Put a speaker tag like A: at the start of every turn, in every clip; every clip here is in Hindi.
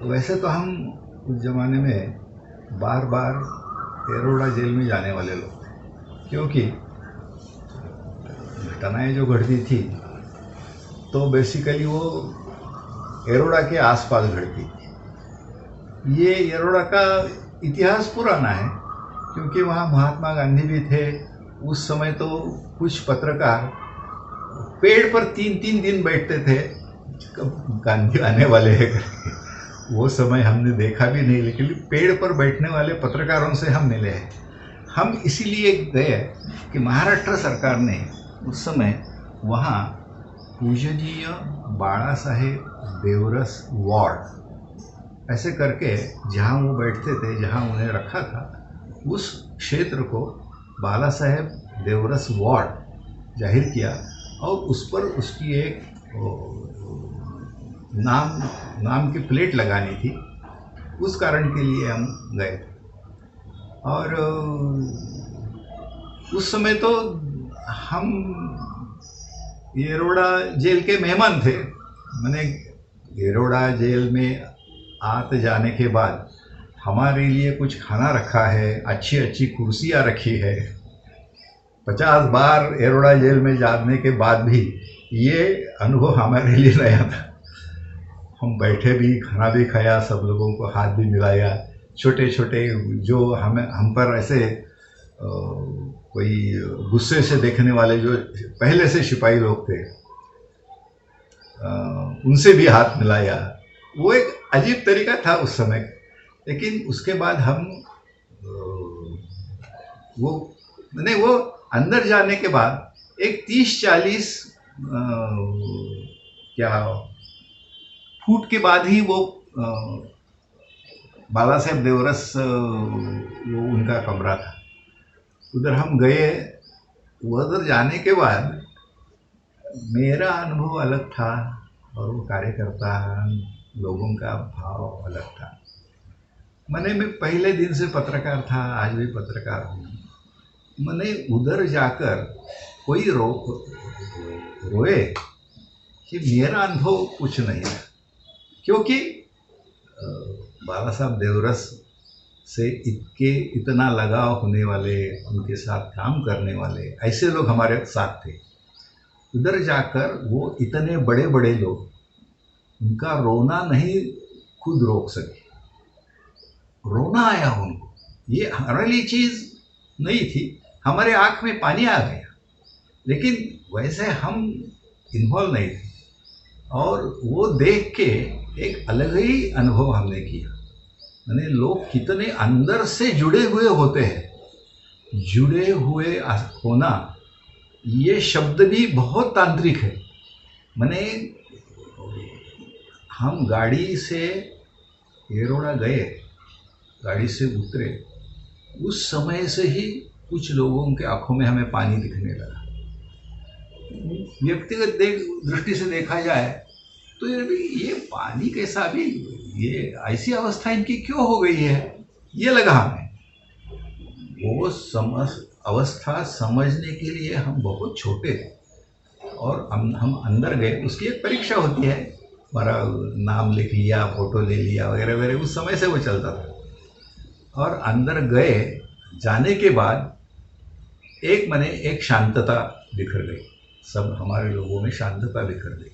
A: वैसे तो हम उस ज़माने में बार बार एरोडा जेल में जाने वाले लोग थे, क्योंकि घटनाएं जो घटती थी तो बेसिकली वो एरोडा के आसपास घटती थी। ये एरोडा का इतिहास पुराना है, क्योंकि वहाँ महात्मा गांधी भी थे। उस समय तो कुछ पत्रकार पेड़ पर 3-3 दिन बैठते थे, कब गांधी आने वाले हैं करके। वो समय हमने देखा भी नहीं, लेकिन पेड़ पर बैठने वाले पत्रकारों से हम मिले हैं। हम इसीलिए गए कि महाराष्ट्र सरकार ने उस समय वहाँ पूजनीय बाला साहेब देवरस वार्ड ऐसे करके जहाँ वो बैठते थे, जहाँ उन्हें रखा था, उस क्षेत्र को बाला साहेब देवरस वार्ड जाहिर किया और उस पर उसकी एक नाम की प्लेट लगानी थी। उस कारण के लिए हम गए थे। और उस समय तो हम येरोडा जेल के मेहमान थे। मैंने येरोडा जेल में आते जाने के बाद हमारे लिए कुछ खाना रखा है, अच्छी अच्छी कुर्सियाँ रखी है। 50 बार येरोडा जेल में जाने के बाद भी ये अनुभव हमारे लिए नया था। हम बैठे भी, खाना भी खाया, सब लोगों को हाथ भी मिलाया। छोटे छोटे जो हम पर ऐसे कोई गुस्से से देखने वाले जो पहले से सिपाही लोग थे, उनसे भी हाथ मिलाया। वो एक अजीब तरीका था उस समय। लेकिन उसके बाद हम वो अंदर जाने के बाद एक 30-40 क्या फुट के बाद ही वो बाला साहेब देवरस वो उनका कमरा था। उधर हम गए। उधर जाने के बाद मेरा अनुभव अलग था और वो कार्यकर्ता लोगों का भाव अलग था। मैं पहले दिन से पत्रकार था, आज भी पत्रकार हूँ। मैंने उधर जाकर कोई रोए कि मेरा अनुभव कुछ नहीं था, क्योंकि बाला साहब देवरस से इतना लगाव होने वाले, उनके साथ काम करने वाले ऐसे लोग हमारे साथ थे। उधर जाकर वो इतने बड़े बड़े लोग, उनका रोना नहीं खुद रोक सके। रोना आया उनको। ये हमारे लिए चीज़ नहीं थी, हमारे आँख में पानी आ गया। लेकिन वैसे हम इन्वॉल्व नहीं थे और वो देख के एक अलग ही अनुभव हमने किया। मैंने लोग कितने अंदर से जुड़े हुए होते हैं। जुड़े हुए होना ये शब्द भी बहुत तांत्रिक है। मैंने हम गाड़ी से येरोडा गए, गाड़ी से उतरे, उस समय से ही कुछ लोगों के आंखों में हमें पानी दिखने लगा। व्यक्तिगत दृष्टि से देखा जाए तो ये पानी कैसा, भी ये ऐसी अवस्था इनकी क्यों हो गई है, ये लगा हमें। वो अवस्था समझने के लिए हम बहुत छोटे थे और हम अंदर गए। उसकी एक परीक्षा होती है, हमारा नाम लिख लिया, फोटो ले लिया वगैरह वगैरह, उस समय से वो चलता था। और अंदर गए, जाने के बाद एक शांतता बिखर गई। सब हमारे लोगों में शांतता बिखर गई।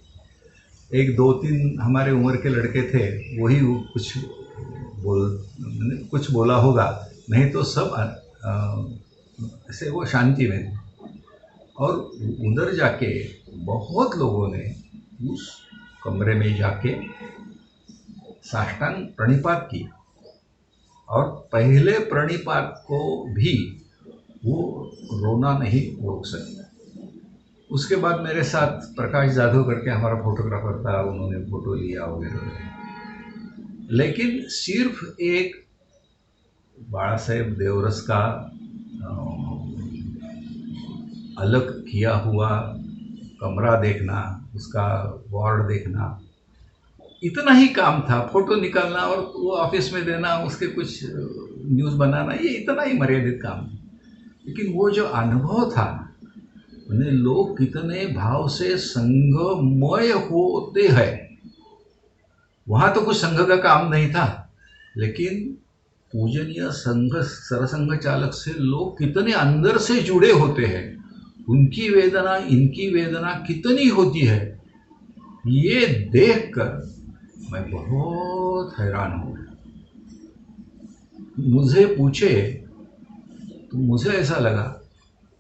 A: 1-2-3 हमारे उम्र के लड़के थे, वही कुछ बोला होगा, नहीं तो सब ऐसे वो शांति में थे। और उधर जाके बहुत लोगों ने उस कमरे में जाके साष्टांग प्रणिपात किया और पहले प्रणिपात को भी वो रोना नहीं रोक सके। उसके बाद मेरे साथ प्रकाश जाधव करके हमारा फोटोग्राफर था, उन्होंने फोटो लिया वगैरह। लेकिन सिर्फ एक बाला साहेब देवरस का अलग किया हुआ कमरा देखना, उसका वार्ड देखना, इतना ही काम था। फोटो निकालना और वो ऑफिस में देना, उसके कुछ न्यूज़ बनाना, ये इतना ही मर्यादित काम था। लेकिन वो जो अनुभव था, उन्हें लोग कितने भाव से संगमय होते हैं, वहाँ तो कुछ संघ का काम नहीं था, लेकिन पूजनीय संघ सरसंघ चालक से लोग कितने अंदर से जुड़े होते हैं, उनकी वेदना इनकी वेदना कितनी होती है, ये देखकर मैं बहुत हैरान हूँ। मुझे पूछे तो मुझे ऐसा लगा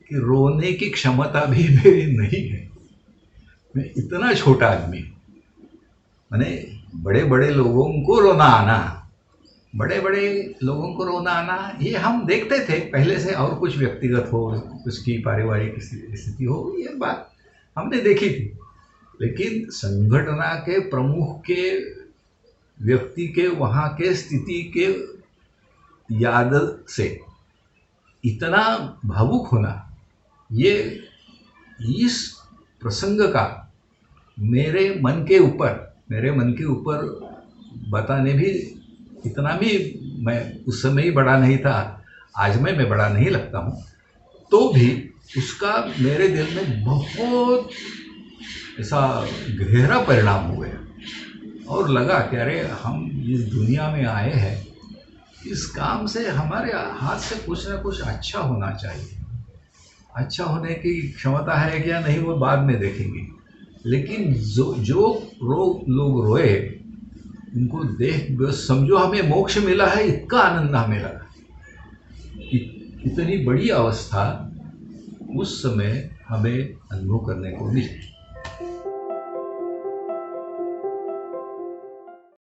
A: कि रोने की क्षमता भी मेरी नहीं है। मैं इतना छोटा आदमी, मैंने बड़े बड़े लोगों को रोना आना, बड़े बड़े लोगों को रोना आना ये हम देखते थे पहले से, और कुछ व्यक्तिगत हो, उसकी पारिवारिक स्थिति हो, ये बात हमने देखी थी। लेकिन संगठना के प्रमुख के व्यक्ति के वहाँ के स्थिति के याद से इतना भावुक होना, ये इस प्रसंग का मेरे मन के ऊपर बताने भी, इतना भी मैं उस समय ही बड़ा नहीं था, आज मैं बड़ा नहीं लगता हूँ, तो भी उसका मेरे दिल में बहुत ऐसा गहरा परिणाम हो गया। और लगा कि अरे हम इस दुनिया में आए हैं, इस काम से हमारे हाथ से कुछ ना कुछ अच्छा होना चाहिए। अच्छा होने की क्षमता है क्या नहीं वो बाद में देखेंगे, लेकिन जो लोग रोए उनको देख बस समझो हमें मोक्ष मिला है, इतना आनंद हमें लगा। इतनी बड़ी अवस्था उस समय हमें अनुभव करने को मिली।